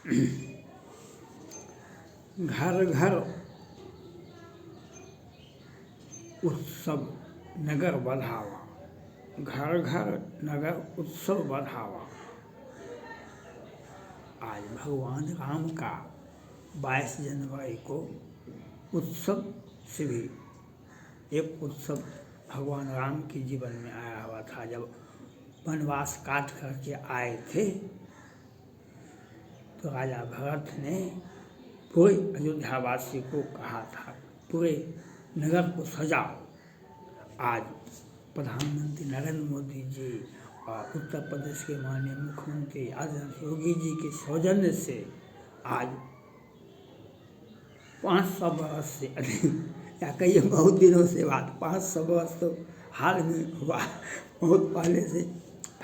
घर घर उत्सव नगर बढ़ावा, घर घर नगर उत्सव बढ़ावा। आज भगवान राम का 22 जनवरी को उत्सव से भी एक उत्सव भगवान राम के जीवन में आया हुआ था। जब वनवास काट करके आए थे तो राजा भरत ने पूरे अयोध्यावासी को कहा था, पूरे नगर को सजाओ। आज प्रधानमंत्री नरेंद्र मोदी जी और उत्तर प्रदेश के माननीय मुख्यमंत्री आदरणीय योगी जी के सौजन्य से आज 500 वर्ष से अधिक या कई बहुत दिनों से बात 500 वर्ष तो हाल में हुआ, बहुत पहले से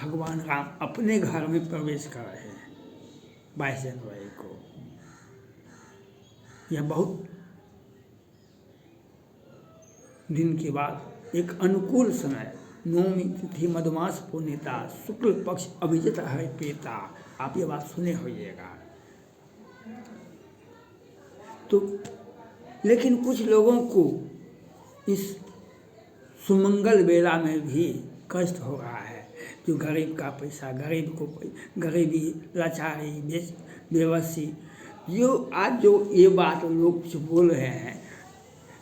भगवान राम अपने घर में प्रवेश कर रहे हैं 22 जनवरी को। यह बहुत दिन के बाद एक अनुकूल समय, नवमी तिथि मधुमास पुण्यता, शुक्ल पक्ष अभिजित है पेता। आप ये बात सुने होइएगा। तो लेकिन कुछ लोगों को इस सुमंगल बेला में भी कष्ट हो रहा है। जो गरीब का पैसा, गरीब को गरीबी, लाचारी, बेबसी, जो ये बात लोग जो बोल रहे हैं,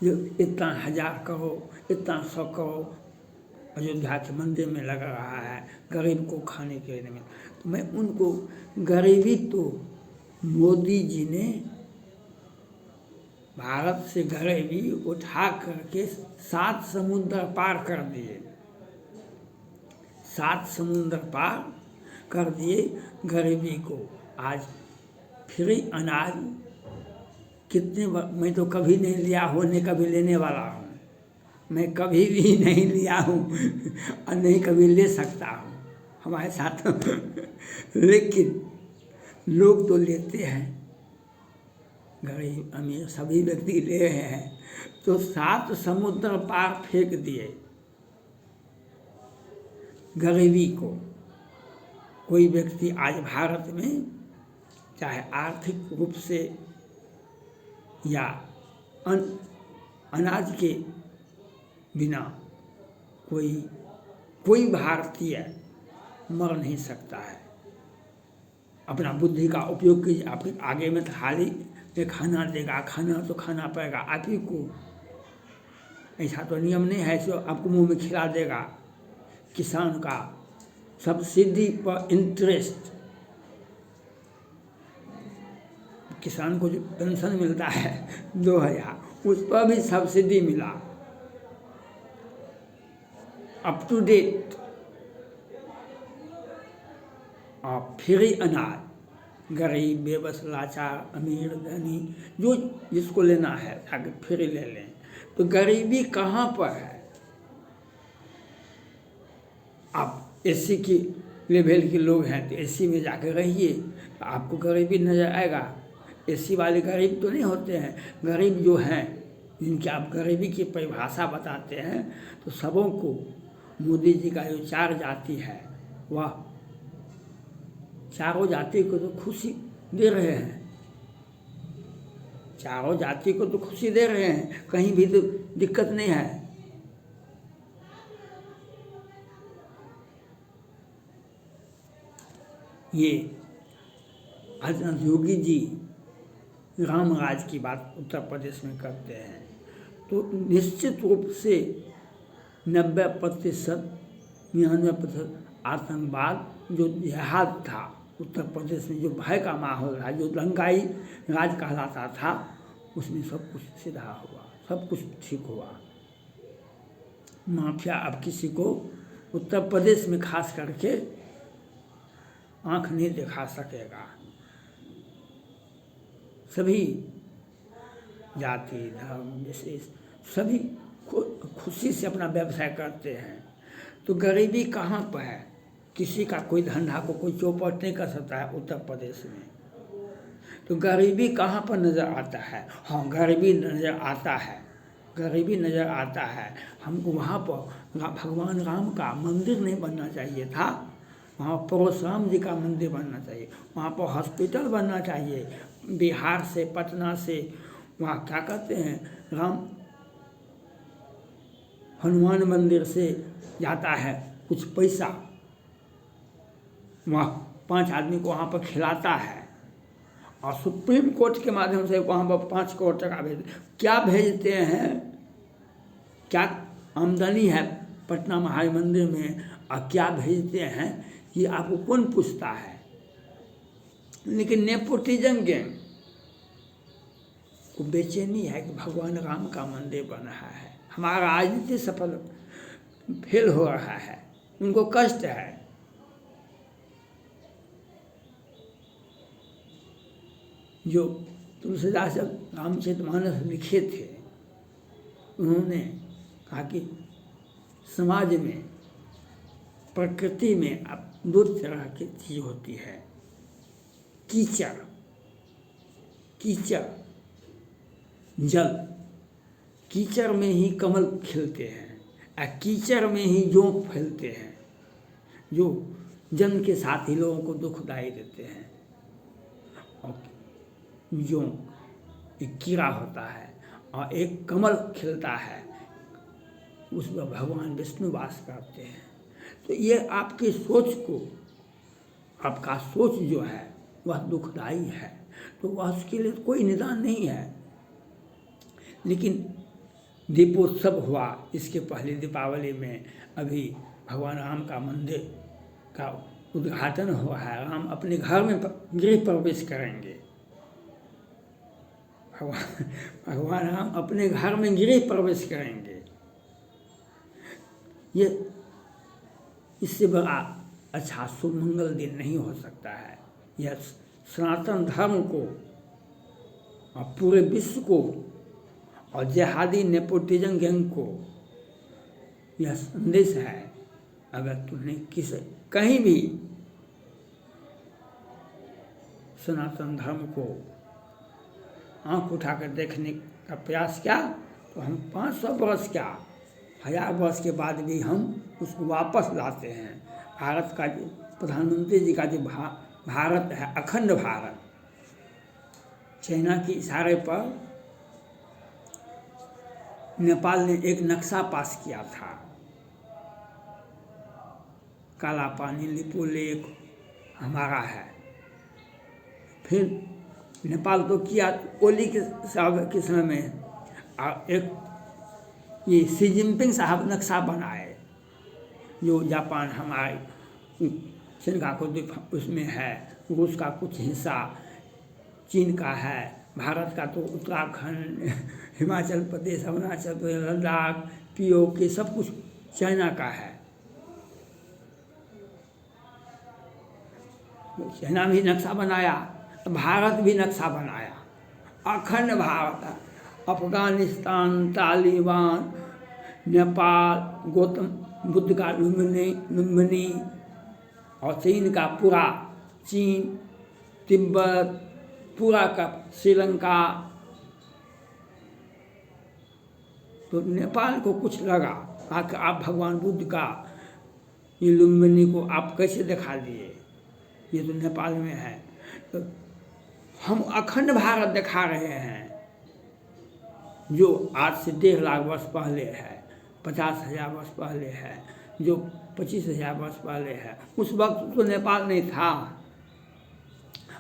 जो इतना 1000 करोड़, इतना 100 करोड़ अयोध्या के मंदिर में लग रहा है गरीब को खाने के लिए। तो मैं उनको, गरीबी तो मोदी जी ने भारत से गरीबी उठा करके 7 समुद्र पार कर दिए, 7 समुद्र पार कर दिए गरीबी को। आज फ्री अनाज कितने, मैं तो कभी नहीं लिया हूँ, नहीं कभी लेने वाला हूँ। मैं कभी भी नहीं लिया हूँ और नहीं कभी ले सकता हूँ हमारे साथ लेकिन लोग तो लेते हैं, गरीब अमीर सभी व्यक्ति ले रहे हैं। तो 7 समुद्र पार फेंक दिए गरीबी को। कोई व्यक्ति आज भारत में चाहे आर्थिक रूप से या अनाज के बिना कोई भारतीय मर नहीं सकता है। अपना बुद्धि का उपयोग कीजिए। आपके आगे में थाली में खाना देगा, खाना तो खाना पड़ेगा आप ही को। ऐसा तो नियम नहीं है जो आपको मुंह में खिला देगा। किसान का सब्सिडी पर इंटरेस्ट, किसान को जो पेंशन मिलता है 2000, उस पर भी सब्सिडी मिला, अप टू डेट। और फ्री अनाज, गरीब, बेबस, लाचार, अमीर, धनी, जो जिसको लेना है आगे फ्री ले लें। तो गरीबी कहाँ पर है? आप एसी की लेवल के लोग हैं तो एसी में जाकर रहिए तो आपको गरीबी नजर आएगा। एसी वाले गरीब तो नहीं होते हैं। गरीब जो हैं, जिनकी आप गरीबी की परिभाषा बताते हैं, तो सबों को मोदी जी का जो 4 जाति है, वह चारों जाति को तो खुशी दे रहे हैं। चारों जाति को तो खुशी दे रहे हैं, कहीं भी तो दिक्कत नहीं है। ये आदरणीय योगी जी राम राज की बात उत्तर प्रदेश में करते हैं तो निश्चित रूप से 90%, 99% आतंकवाद जो जिहाद था उत्तर प्रदेश में, जो भय का माहौल था, जो दंगाई राज कहलाता था, उसमें सब कुछ सीधा हुआ, सब कुछ ठीक हुआ। माफिया अब किसी को उत्तर प्रदेश में खास करके आंख नहीं दिखा सकेगा। सभी जाति, धर्म, जैसे सभी खुशी से अपना व्यवसाय करते हैं। तो गरीबी कहाँ पर है? किसी का कोई धंधा को कोई चौपट नहीं कर सकता है उत्तर प्रदेश में। तो गरीबी कहाँ पर नज़र आता है? हाँ, गरीबी नज़र आता है, गरीबी नज़र आता है। हमको वहाँ पर भगवान राम का मंदिर नहीं बनना चाहिए था, वहाँ परशुराम जी का मंदिर बनना चाहिए, वहाँ पर हॉस्पिटल बनना चाहिए। बिहार से, पटना से, वहाँ क्या कहते हैं, राम हनुमान मंदिर से जाता है कुछ पैसा, वहाँ 5 आदमी को वहाँ पर खिलाता है, और सुप्रीम कोर्ट के माध्यम से वहाँ पर 5 करोड़ टका क्या भेजते हैं, क्या आमदनी है पटना महावीर मंदिर में, और क्या भेजते हैं कि आपको कौन पूछता है। लेकिन नेपोटिज्म गैंग को बेचैनी है कि भगवान राम का मंदिर बन रहा है, हमारा राजनीति सफल फेल हो रहा है, उनको कष्ट है। जो तुलसीदास रामचरितमानस लिखे थे, उन्होंने कहा कि समाज में, प्रकृति में अब 2 तरह की चीज़ होती है, कीचड़, कीचड़ जल, कीचड़ में ही कमल खिलते हैं, और कीचड़ में ही जोंक फैलते हैं, जो जन्म के साथ ही लोगों को दुखदाई देते हैं। और जोंक एक कीड़ा होता है और एक कमल खिलता है, उसमें भगवान विष्णु वास करते हैं। तो ये आपकी सोच को, आपका सोच जो है वह दुखदाई है, तो वह उसके लिए कोई निदान नहीं है। लेकिन दीपोत्सव हुआ, इसके पहले दीपावली में अभी भगवान राम का मंदिर का उद्घाटन हुआ है, राम अपने घर में गृह प्रवेश करेंगे, भगवान राम अपने घर में गृह प्रवेश करेंगे। ये इससे बड़ा अच्छा शुभ मंगल दिन नहीं हो सकता है। यह सनातन धर्म को और पूरे विश्व को और जिहादी नेपोटिज्म गैंग को यह संदेश है, अगर तुमने कहीं भी सनातन धर्म को आंख उठाकर देखने का प्रयास किया, तो हम 500 वर्ष क्या 1000 वर्ष के बाद भी हम उसको वापस लाते हैं। भारत का जो प्रधानमंत्री जी का जो भारत है, अखंड भारत, चाइना के इशारे पर नेपाल ने एक नक्शा पास किया था, काला पानी लिपुलेख हमारा है। फिर नेपाल तो किया ओली के समय में, और एक ये शी जिनपिंग साहब नक्शा बनाए, जो जापान हमारे चीन का कुछ उसमें है, रूस का कुछ हिस्सा चीन का है, भारत का तो उत्तराखंड, हिमाचल प्रदेश, अरुणाचल प्रदेश, लद्दाख, पीओके सब कुछ चाइना का है। चाइना भी नक्शा बनाया, भारत भी नक्शा बनाया, अखंड भारत, अफगानिस्तान, तालिबान, नेपाल, गौतम बुद्ध का लुम्बिनी, और चीन का पूरा चीन, तिब्बत, पूरा का श्रीलंका। तो नेपाल को कुछ लगा, कहा कि आप भगवान बुद्ध का ये लुम्बिनी को आप कैसे दिखा दिए, ये तो नेपाल में है। तो हम अखंड भारत दिखा रहे हैं, जो आज से 1.5 लाख वर्ष पहले है, 50,000 वर्ष पहले है, जो 25,000 वर्ष पहले है। उस वक्त तो नेपाल नहीं था,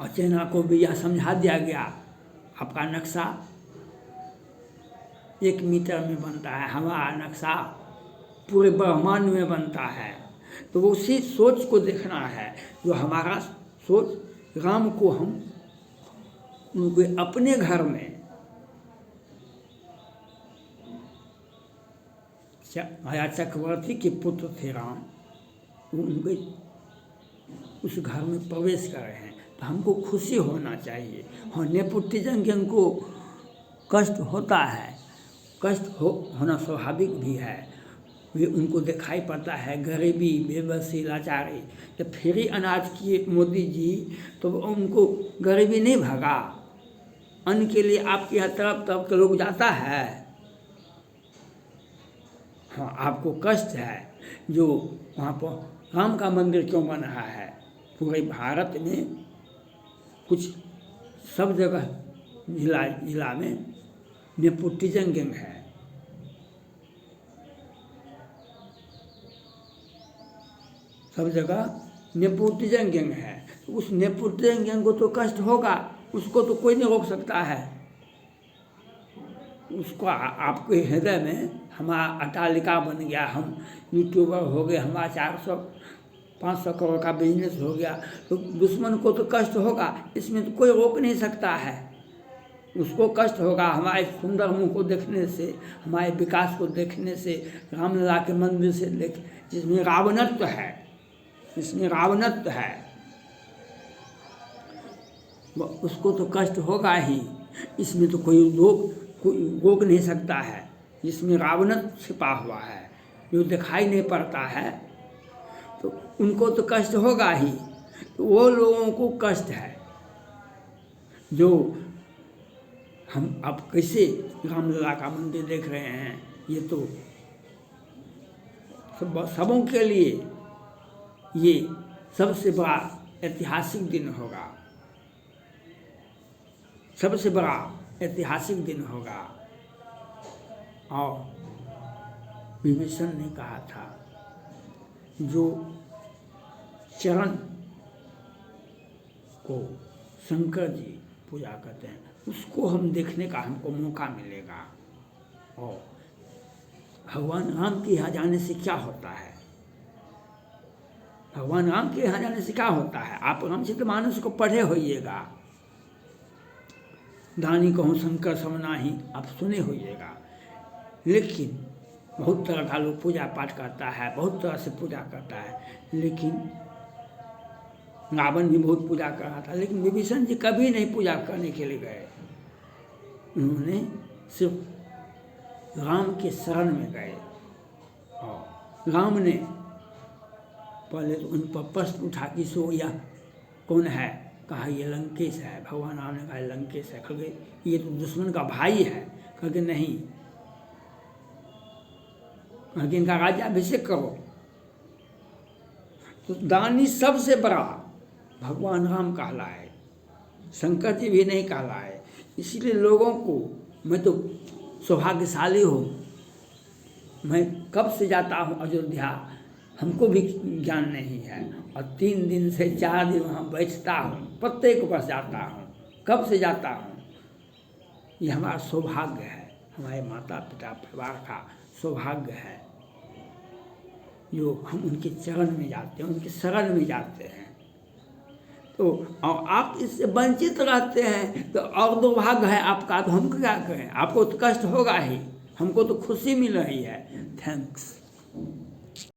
और चाइना को भी यह समझा दिया गया, आपका नक्शा 1 मीटर में बनता है, हमारा नक्शा पूरे ब्रह्मांड में बनता है। तो उसी सोच को देखना है, जो हमारा सोच राम को हम उनके अपने घर में, राजा चक्रवर्ती के पुत्र थे राम, उनके उस घर में प्रवेश कर रहे हैं, तो हमको खुशी होना चाहिए। हाँ, नेपोटिज्म गैंग को कष्ट होता है, होना स्वाभाविक भी है, वे उनको दिखाई पड़ता है गरीबी, बेबसी, लाचारी। जब फ्री अनाज किए मोदी जी, तो उनको गरीबी नहीं भगा, अन्न के लिए आपके यहाँ तरफ के लोग जाता है। हाँ, आपको कष्ट है, जो वहाँ पर राम का मंदिर क्यों बन रहा है? पूरे भारत में कुछ सब जगह जिला में नेपोटिज्म गैंग है। सब जगह नेपोटिज्म गैंग है। उस नेपोटिज्म गैंग को तो कष्ट होगा, उसको तो कोई नहीं रोक सकता है। उसको आपके हृदय में हमारा अट्टालिका बन गया, हम यूट्यूबर हो गए, हमारा 400-500 करोड़ का बिजनेस हो गया, तो दुश्मन को तो कष्ट होगा, इसमें तो कोई रोक नहीं सकता है। उसको कष्ट होगा हमारे सुंदर मुंह को देखने से, हमारे विकास को देखने से, रामलला के मंदिर से देख, जिसमें रावणत्व है, इसमें रावणत्व है, उसको तो कष्ट होगा ही। इसमें तो कोई रोक नहीं सकता है। इसमें रावणत्व छिपा हुआ है जो दिखाई नहीं पड़ता है, तो उनको तो कष्ट होगा ही। तो वो लोगों को कष्ट है जो हम अब कैसे रामलला का मंदिर देख रहे हैं। ये तो सबों के लिए ये सबसे बड़ा ऐतिहासिक दिन होगा, सबसे बड़ा ऐतिहासिक दिन होगा। और विभीषण ने कहा था, जो चरण को शंकर जी पूजा करते हैं उसको हम देखने का हमको मौका मिलेगा। और भगवान राम के यहाँ जाने से क्या होता है? भगवान राम के यहाँ जाने से क्या होता है? आप रामचरितमानस को पढ़े होइएगा, दानी कहूँ शंकर समनाही आप सुने होइएगा। लेकिन बहुत तरह का लोग पूजा पाठ करता है, बहुत तरह से पूजा करता है, लेकिन रावण भी बहुत पूजा कर रहा था, लेकिन विभीषण जी कभी नहीं पूजा करने के लिए गए। उन्होंने सिर्फ राम के शरण में गए और राम ने पहले तो उन पर प्रश्न उठा कि सो यह कौन है? कहा ये लंकेश है। भगवान राम ने कहा लंकेश है। कहे ये तो दुश्मन का भाई है। कहे नहीं, कहे इनका राज्याभिषेक करो। तो दानी सबसे बड़ा भगवान राम कहलाए, शंकर जी भी नहीं कहलाए। इसीलिए लोगों को, मैं तो सौभाग्यशाली हूँ, मैं कब से जाता हूँ अयोध्या, हमको भी ज्ञान नहीं है, और 3 दिन से 4 दिन वहाँ बैठता हूँ, प्रत्येक वर्ष जाता हूँ। कब से जाता हूँ? ये हमारा सौभाग्य है, हमारे माता पिता परिवार का सौभाग्य है जो हम उनके चरण में जाते हैं, उनके शरण में जाते हैं। तो और आप इससे वंचित रहते हैं तो और दुर्भाग्य है आपका। तो हम क्या करें? आपको तो कष्ट होगा ही, हमको तो खुशी मिल रही है। थैंक्स।